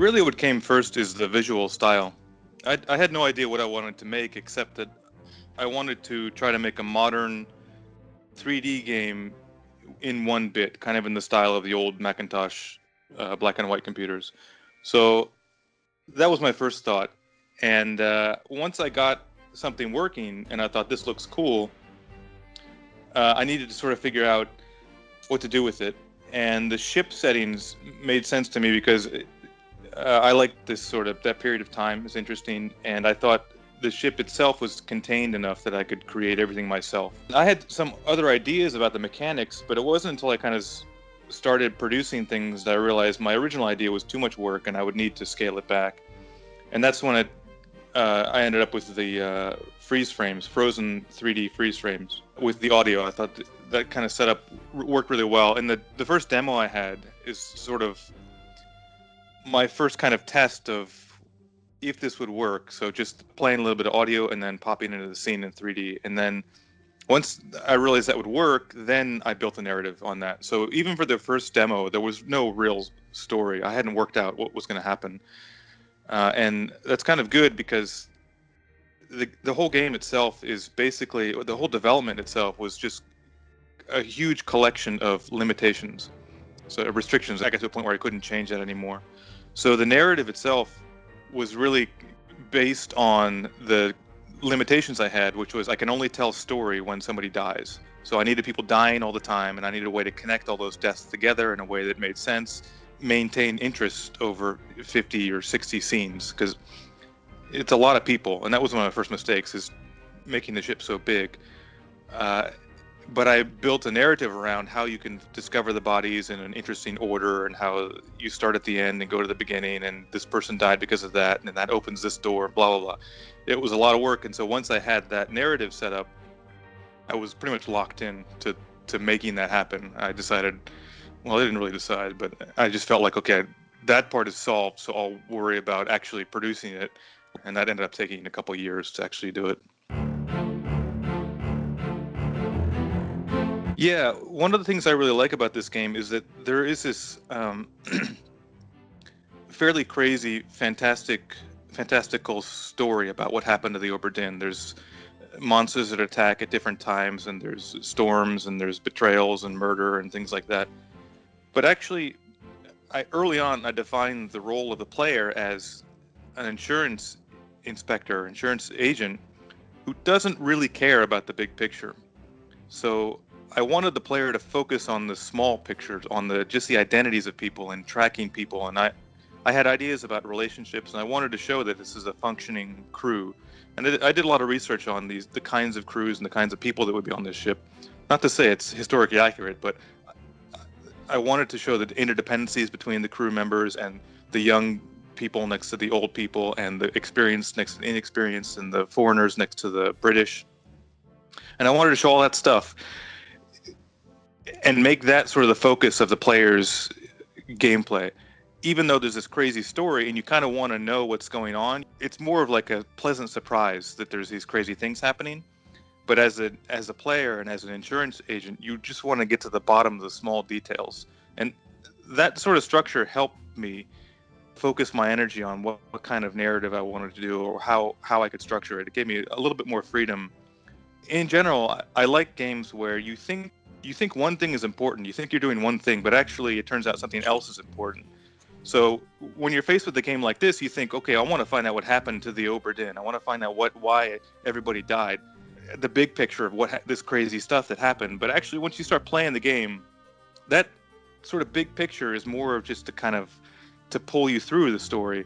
Really, what came first is the visual style. I had no idea what I wanted to make, except that I wanted to try to make a modern 3D game in one bit, kind of in the style of the old Macintosh black and white computers. So that was my first thought. And once I got something working and I thought this looks cool, I needed to sort of figure out what to do with it. And the ship settings made sense to me because I liked this sort of, that period of time is interesting. And I thought the ship itself was contained enough that I could create everything myself. I had some other ideas about the mechanics, but it wasn't until I kind of started producing things that I realized my original idea was too much work and I would need to scale it back. And that's when I ended up with the freeze frames, frozen 3D freeze frames with the audio. I thought that kind of setup worked really well. And the first demo I had is sort of my first kind of test of if this would work. So just playing a little bit of audio and then popping into the scene in 3D. And then once I realized that would work, then I built a narrative on that. So even for the first demo, there was no real story. I hadn't worked out what was going to happen. And that's kind of good because the whole game itself is basically, the whole development itself was just a huge collection of limitations. So restrictions. I got to a point where I couldn't change that anymore. So the narrative itself was really based on the limitations I had, which was I can only tell story when somebody dies. So I needed people dying all the time, and I needed a way to connect all those deaths together in a way that made sense, maintain interest over 50 or 60 scenes, because it's a lot of people, and that was one of my first mistakes, is making the ship so big. But I built a narrative around how you can discover the bodies in an interesting order, and how you start at the end and go to the beginning, and this person died because of that, and that opens this door, blah, blah, blah. It was a lot of work, and so once I had that narrative set up, I was pretty much locked in to making that happen. I decided, well, I didn't really decide, but I just felt like, okay, that part is solved, so I'll worry about actually producing it, and that ended up taking a couple of years to actually do it. Yeah, one of the things I really like about this game is that there is this fairly crazy, fantastical story about what happened to the Obra Dinn. There's monsters that attack at different times, and there's storms, and there's betrayals and murder and things like that. But actually, early on, I defined the role of the player as an insurance inspector, insurance agent, who doesn't really care about the big picture. So I wanted the player to focus on the small pictures, on just the identities of people and tracking people. And I had ideas about relationships, and I wanted to show that this is a functioning crew. And I did a lot of research on the kinds of crews and the kinds of people that would be on this ship. Not to say it's historically accurate, but I wanted to show the interdependencies between the crew members and the young people next to the old people, and the experienced next to the inexperienced, and the foreigners next to the British. And I wanted to show all that stuff and make that sort of the focus of the player's gameplay. Even though there's this crazy story and you kind of want to know what's going on, it's more of like a pleasant surprise that there's these crazy things happening. But as a player and as an insurance agent, you just want to get to the bottom of the small details. And that sort of structure helped me focus my energy on what kind of narrative I wanted to do, or how I could structure it. It gave me a little bit more freedom. In general, I like games where you think one thing is important, you think you're doing one thing, but actually it turns out something else is important. So when you're faced with a game like this, you think, okay, I want to find out what happened to the Obra Dinn. I want to find out why everybody died, the big picture of this crazy stuff that happened. But actually, once you start playing the game, that sort of big picture is more of just to pull you through the story.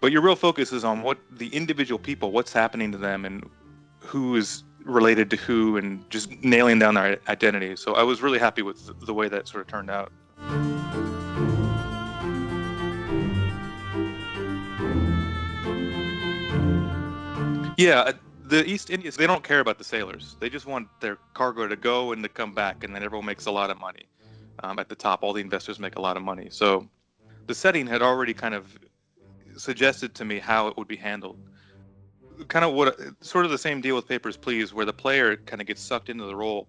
But your real focus is on what the individual people, what's happening to them, and who is related to who, and just nailing down their identity. So I was really happy with the way that sort of turned out. Yeah, the East Indies, they don't care about the sailors. They just want their cargo to go and to come back, and then everyone makes a lot of money. At the top, all the investors make a lot of money. So the setting had already kind of suggested to me how it would be handled. Kind of sort of the same deal with Papers, Please, where the player kind of gets sucked into the role.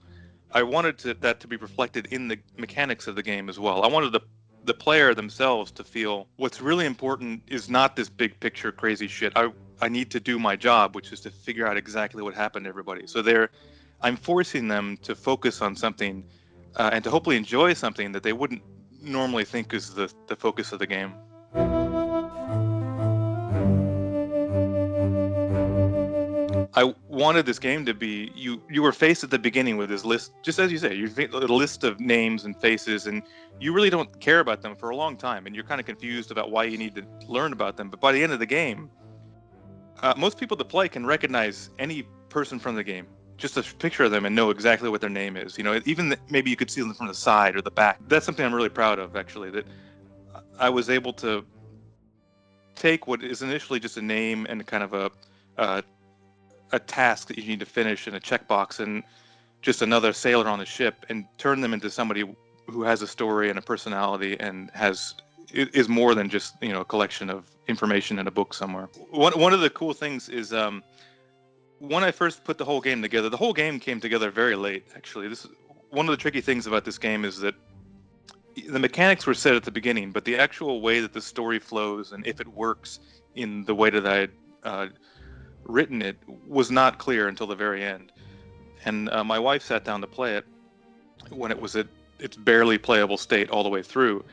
I wanted that to be reflected in the mechanics of the game as well. I wanted the player themselves to feel what's really important is not this big picture crazy shit. I need to do my job, which is to figure out exactly what happened to everybody. So I'm forcing them to focus on something and to hopefully enjoy something that they wouldn't normally think is the focus of the game. I wanted this game to be, you were faced at the beginning with this list, just as you say, a list of names and faces, and you really don't care about them for a long time, and you're kind of confused about why you need to learn about them. But by the end of the game, most people that play can recognize any person from the game, just a picture of them, and know exactly what their name is. Even maybe you could see them from the side or the back. That's something I'm really proud of, actually, that I was able to take what is initially just a name and kind of a task that you need to finish in a checkbox and just another sailor on the ship, and turn them into somebody who has a story and a personality and is more than just a collection of information in a book somewhere. One of the cool things is when I first put the whole game together, the whole game came together very late. Actually, this is one of the tricky things about this game, is that the mechanics were set at the beginning, but the actual way that the story flows and if it works in the way that I had written it was not clear until the very end. And my wife sat down to play it when it was at its barely playable state all the way through.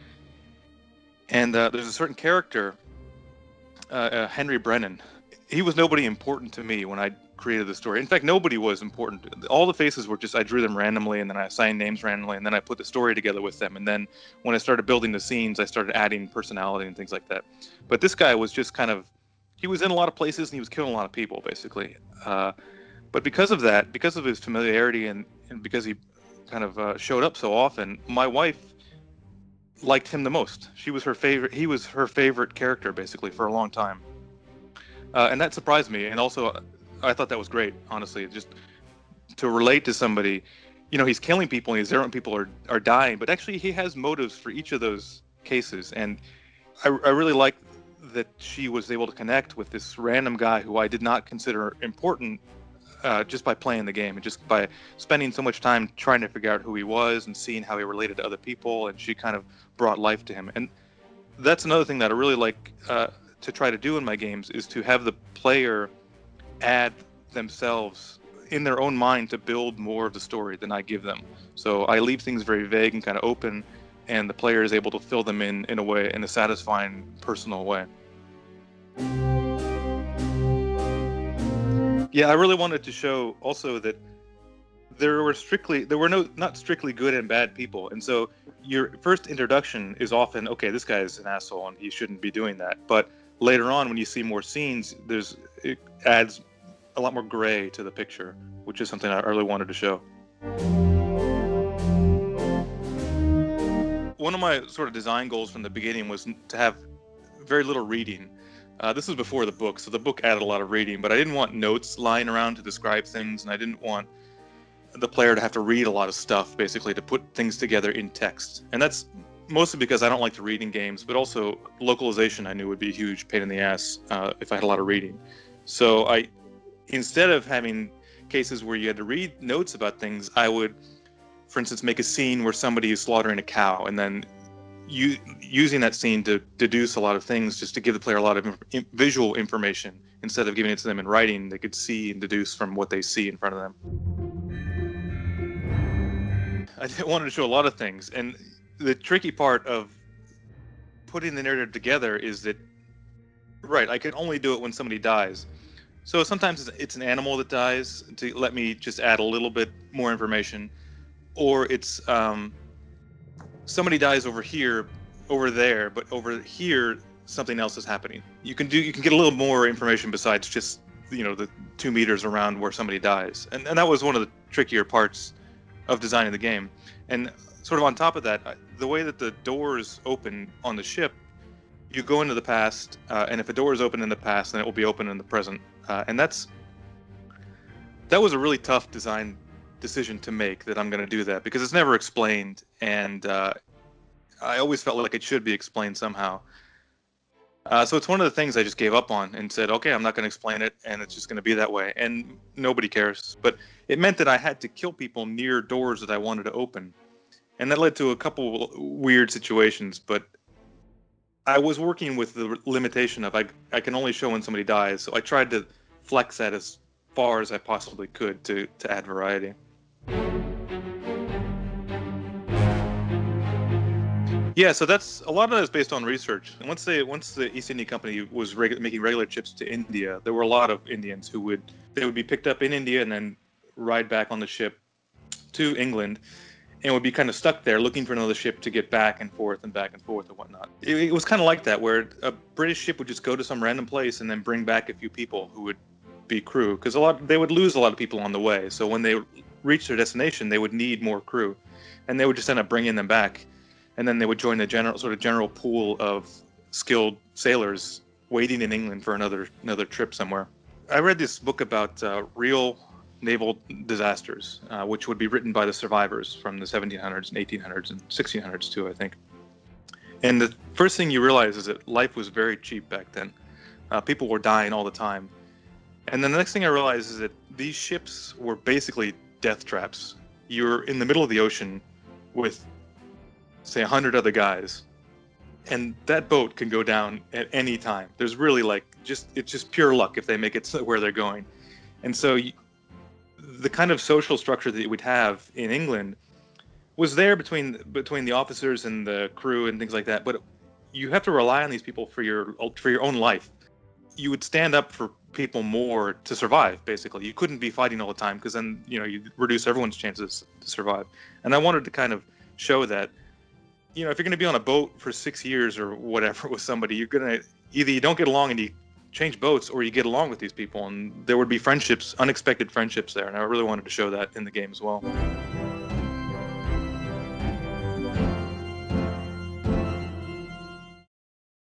And there's a certain character, Henry Brennan. He was nobody important to me when I created the story. In fact, nobody was important. All the faces were just, I drew them randomly, and then I assigned names randomly, and then I put the story together with them. And then when I started building the scenes, I started adding personality and things like that. But this guy was just kind of, he was in a lot of places and he was killing a lot of people, basically. But because of that, because of his familiarity and because he kind of showed up so often, my wife liked him the most. He was her favorite character, basically, for a long time. And that surprised me. And also, I thought that was great, honestly, just to relate to somebody. He's killing people and he's there when people are dying, but actually he has motives for each of those cases. And I really like that she was able to connect with this random guy who I did not consider important, just by playing the game and just by spending so much time trying to figure out who he was and seeing how he related to other people, and she kind of brought life to him. And that's another thing that I really like to try to do in my games, is to have the player add themselves in their own mind to build more of the story than I give them. So I leave things very vague and kind of open, and the player is able to fill them in a satisfying, personal way. Yeah, I really wanted to show also that there were not strictly good and bad people. And so your first introduction is often, okay, this guy is an asshole and he shouldn't be doing that. But later on, when you see more scenes, it adds a lot more gray to the picture, which is something I really wanted to show. One of my sort of design goals from the beginning was to have very little reading. This was before the book, so the book added a lot of reading, but I didn't want notes lying around to describe things, and I didn't want the player to have to read a lot of stuff, basically, to put things together in text. And that's mostly because I don't like to read in games, but also localization I knew would be a huge pain in the ass if I had a lot of reading. So instead of having cases where you had to read notes about things, I would, for instance, make a scene where somebody is slaughtering a cow, and then using that scene to deduce a lot of things, just to give the player a lot of visual information. Instead of giving it to them in writing, they could see and deduce from what they see in front of them. I wanted to show a lot of things, and the tricky part of putting the narrative together is that, right, I can only do it when somebody dies. So sometimes it's an animal that dies to let me just add a little bit more information, or it's somebody dies over there, but over here something else is happening. You can get a little more information besides just the 2 meters around where somebody dies, and that was one of the trickier parts of designing the game. And sort of on top of that, the way that the doors open on the ship, you go into the past, and if a door is open in the past, then it will be open in the present. And that was a really tough design decision to make, that I'm going to do that, because it's never explained, and I always felt like it should be explained somehow. So it's one of the things I just gave up on and said, okay, I'm not going to explain it, and it's just going to be that way, and nobody cares. But it meant that I had to kill people near doors that I wanted to open. And that led to a couple weird situations, but I was working with the limitation of I can only show when somebody dies, so I tried to flex that as far as I possibly could to add variety. Yeah, so that's a lot of that is based on research. And once the East India Company was making regular trips to India, there were a lot of Indians who would be picked up in India and then ride back on the ship to England, and would be kind of stuck there looking for another ship to get back and forth and whatnot. It was kind of like that, where a British ship would just go to some random place and then bring back a few people who would be crew, because they would lose a lot of people on the way. So when they reached their destination, they would need more crew, and they would just end up bringing them back, and then they would join the general pool of skilled sailors waiting in England for another trip somewhere. I read this book about real naval disasters, which would be written by the survivors from the 1700s and 1800s and 1600s too, I think. And the first thing you realize is that life was very cheap back then. People were dying all the time. And then the next thing I realized is that these ships were basically death traps. You're in the middle of the ocean with, say, 100 other guys, and that boat can go down at any time. There's really it's just pure luck if they make it where they're going. And so the kind of social structure that you would have in England was there between the officers and the crew and things like that. But you have to rely on these people for your own life. You would stand up for people more to survive. Basically, you couldn't be fighting all the time, because then you reduce everyone's chances to survive. And I wanted to kind of show that, if you're going to be on a boat for 6 years or whatever with somebody, you're going to either you don't get along and you change boats, or you get along with these people, and there would be friendships, unexpected friendships there. And I really wanted to show that in the game as well.